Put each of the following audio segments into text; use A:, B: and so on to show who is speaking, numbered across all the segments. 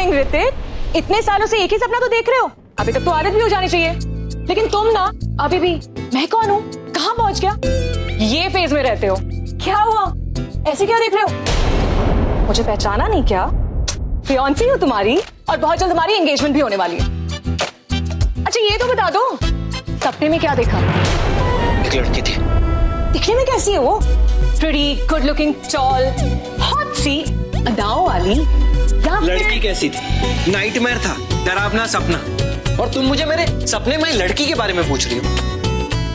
A: Morning Hrithik, इतने सालों से एक ही सपना तो देख रहे हो, अभी तक तो आदत भी हो जानी चाहिए। लेकिन तुम ना अभी भी मैं कौन हूँ, कहाँ पहुंच गया, ये फेज में रहते हो। क्या हुआ, ऐसे क्या देख रहे हो? मुझे पहचाना नहीं क्या? फियांसी हूँ तुम्हारी और बहुत जल्द हमारी एंगेजमेंट भी होने वाली है। अच्छा ये तो बता दो, सपने में क्या देखा?
B: एक लड़की थी।
A: दिखने में कैसी है वो? Pretty, good looking, tall, hot सी, अदाओं वाली।
B: लड़की कैसी थी? नाइटमेयर था, डरावना सपना। और तुम मुझे मेरे सपने में लड़की के बारे में पूछ रही हो?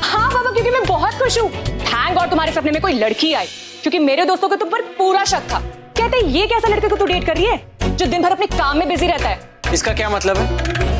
A: हाँ बाबा, क्योंकि मैं बहुत खुश हूँ। थैंक गॉड तुम्हारे सपने में कोई लड़की आई, क्योंकि मेरे दोस्तों को तुम पर पूरा शक था। कहते ये कैसा लड़के को तू डेट कर रही है जो दिन भर अपने काम में बिजी रहता है?
B: इसका क्या मतलब है?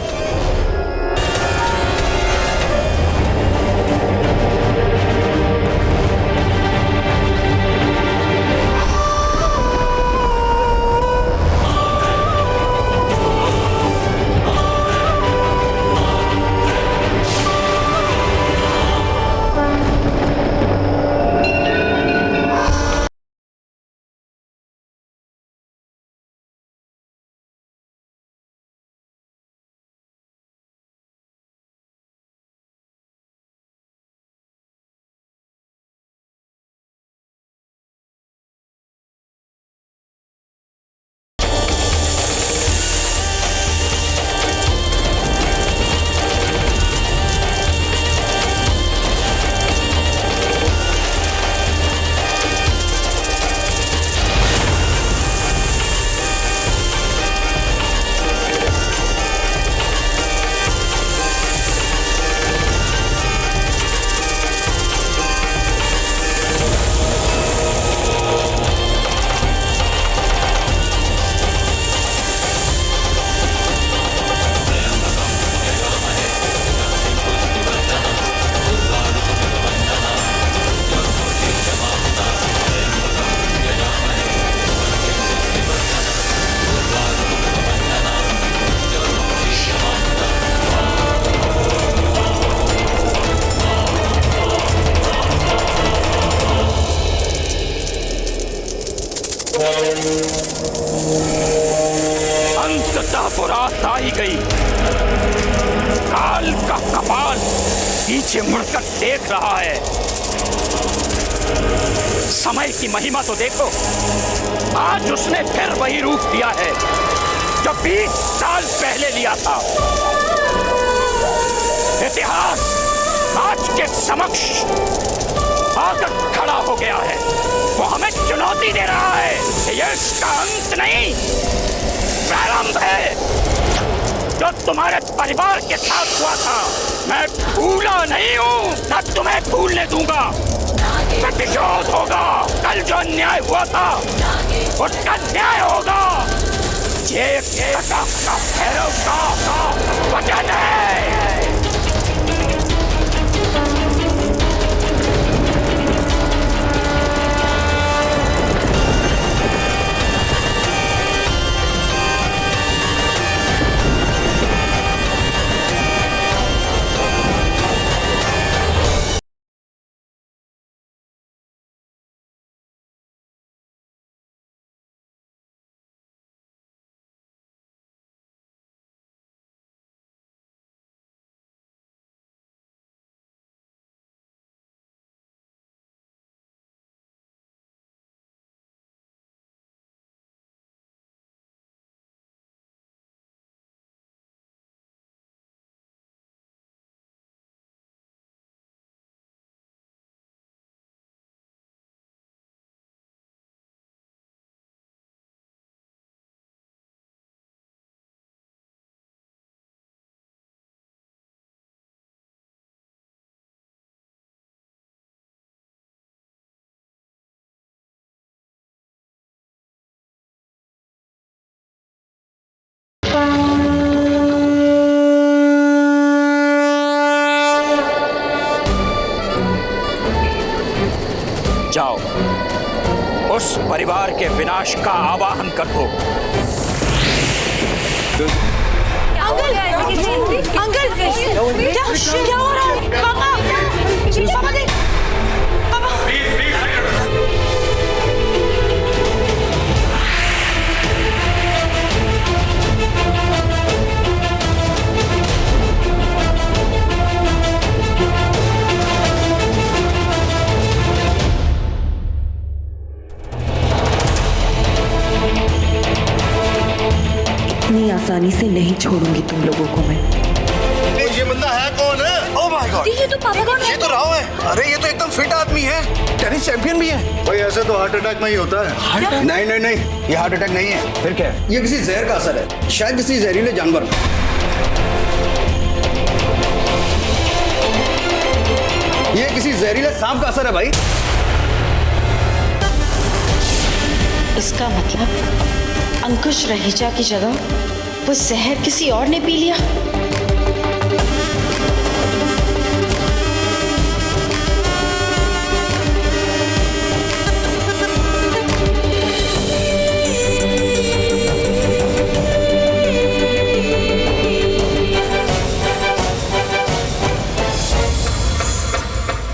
C: अंततः बारात आई गई। काल का कपाल पीछे मुड़कर देख रहा है। समय की महिमा तो देखो, आज उसने फिर वही रूप दिया है जो 20 साल पहले लिया था। इतिहास आज के समक्ष आकर खड़ा हो गया है। वो हमें चुनौती दे रहा है कि यह इसका अंत नहीं, प्रारंभ है। जो तुम्हारे परिवार के साथ हुआ था, मैं भूला नहीं हूँ, न तुम्हें भूलने दूंगा। प्रतिशोध होगा। कल जो अन्याय हुआ था उसका न्याय होगा। ये भैरव का वचन है। जाओ, उस परिवार के विनाश का आवाहन कर दो।
A: अंकल, अंकल, क्या हो रहा है? पापा, पापा देख, पापा। इतनी आसानी से नहीं छोड़ूंगी तुम लोगों को मैं।
D: ये बंदा है कौन है? ओह माय गॉड,
A: ये तो पापा का
D: ये तो राव है। अरे ये तो एकदम फिट आदमी है, टेनिस चैंपियन भी है। भाई ऐसे तो हार्ट अटैक में ही होता है।
E: नहीं नहीं नहीं, ये हार्ट अटैक नहीं है।
D: फिर क्या है?
E: ये किसी जहर का असर है, शायद किसी जहरीले जानवर का। ये किसी जहरीले सांप का असर है भाई।
F: इसका मतलब अंकुश रहेजा की जगह वो जहर किसी और ने पी लिया।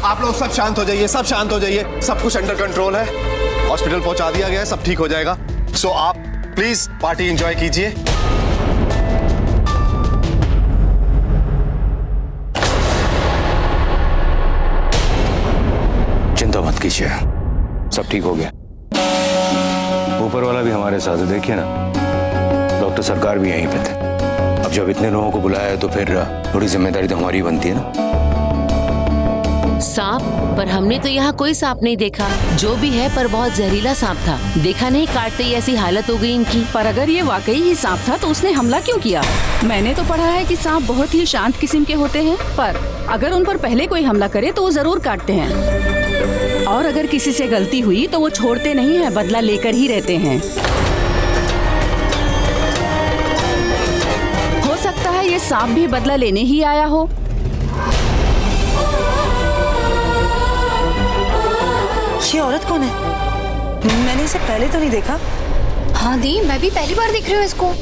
D: आप लोग सब शांत हो जाइए, सब शांत हो जाइए। सब कुछ अंडर कंट्रोल है, हॉस्पिटल पहुंचा दिया गया है, सब ठीक हो जाएगा। सो आप प्लीज पार्टी एंजॉय कीजिए।
G: चिंता मत कीजिए, सब ठीक हो गया। ऊपर वाला भी हमारे साथ है, देखिए ना, डॉक्टर सरकार भी यहीं पे थे। अब जब इतने लोगों को बुलाया है तो फिर थोड़ी जिम्मेदारी तो हमारी बनती है ना।
H: सांप? पर हमने तो यहाँ कोई सांप नहीं देखा। जो भी है पर बहुत जहरीला सांप था। देखा नहीं, काटते ही ऐसी हालत हो गई इनकी।
I: पर अगर ये वाकई ही सांप था तो उसने हमला क्यों किया? मैंने तो पढ़ा है कि सांप बहुत ही शांत किस्म के होते हैं, पर अगर उन पर पहले कोई हमला करे तो वो जरूर काटते हैं। और अगर किसी से गलती हुई तो वो छोड़ते नहीं है, बदला लेकर ही रहते हैं। हो सकता है ये सांप भी बदला लेने ही आया हो।
A: ये औरत कौन है? मैंने इसे पहले तो नहीं देखा।
J: हाँ दी, मैं भी पहली बार देख रही हूँ इसको।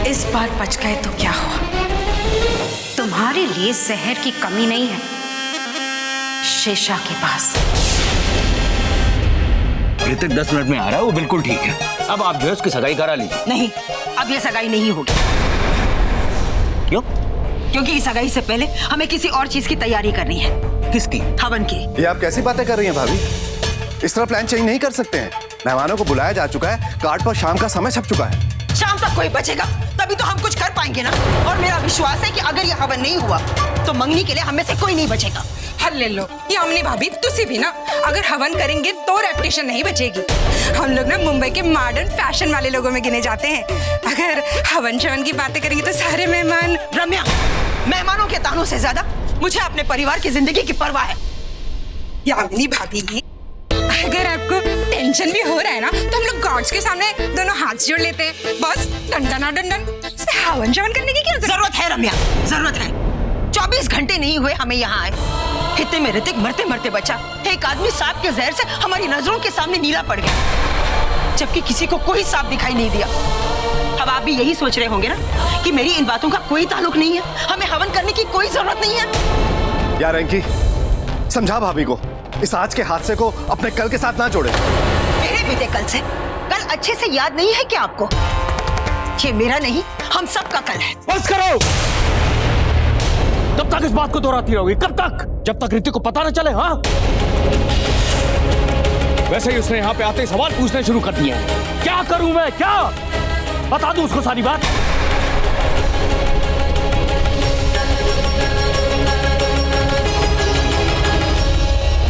J: इस बार बच गए तो क्या हुआ? तुम्हारे लिए जहर की कमी नहीं है शेषा के पास।
G: ऋतिक 10 मिनट में आ रहा है, वो बिल्कुल ठीक है। अब आप जो है उसकी सगाई करा लीजिए।
K: नहीं, अब ये सगाई नहीं होगी।
G: क्यों?
K: क्योंकि इस सगाई से पहले हमें किसी और चीज की तैयारी करनी है।
G: किसकी?
K: हवन की।
D: ये आप कैसी बातें कर रही हैं भाभी? इस तरह प्लान चेंज नहीं कर सकते हैं। मेहमानों को बुलाया जा चुका है, कार्ड पर शाम का समय छप चुका है।
K: शाम तक कोई बचेगा तभी तो हम कुछ कर पाएंगे ना। और मेरा विश्वास है कि अगर ये हवन नहीं हुआ तो मंगनी के लिए हम में से कोई नहीं बचेगा।
L: हल ले लो ये अमनी भाभी, तुसी भी ना अगर हवन करेंगे तो रेपुटेशन नहीं बचेगी। हम लोग ना मुंबई के मॉडर्न फैशन वाले लोगों में गिने जाते हैं। अगर हवन शवन की बातें करेंगे तो सारे मेहमान।
K: रम्या, मेहमानों के तानों से ज्यादा मुझे अपने परिवार की जिंदगी की परवाह है।
L: यामिनी भाभी, अगर आपको टेंशन भी हो रहा है ना तो हम लोग गॉड्स के सामने दोनों हाथ जोड़ लेते हैं। बस डंडन और डंडन, हवन शवन करने की क्या
K: जरूरत है? रम्या, जरूरत है। 24 घंटे नहीं हुए हमें यहाँ आए, इतने में ऋतिक मरते मरते बचा। एक आदमी सांप के जहर से हमारी नजरों के सामने नीला पड़ गया, जबकि किसी को कोई सांप दिखाई नहीं दिया। अब आप भी यही सोच रहे होंगे ना कि मेरी इन बातों का कोई ताल्लुक नहीं है, हमें हवन करने की कोई जरूरत नहीं है।
D: यार रैंकी, समझा भाभी को, इस आज के हादसे को अपने कल के साथ ना जोड़े।
K: मेरे बीते कल से कल अच्छे से याद नहीं है क्या आपको? ये मेरा नहीं, हम सबका कल है।
C: बस करो। कब तक इस बात को दोहराती रहोगी? कब तक? जब तक ऋतिक को पता न चले। हाँ, वैसे ही उसने यहाँ पे आते ही सवाल पूछने शुरू कर दिए हैं। क्या करूं मैं? क्या बता दूं उसको सारी बात?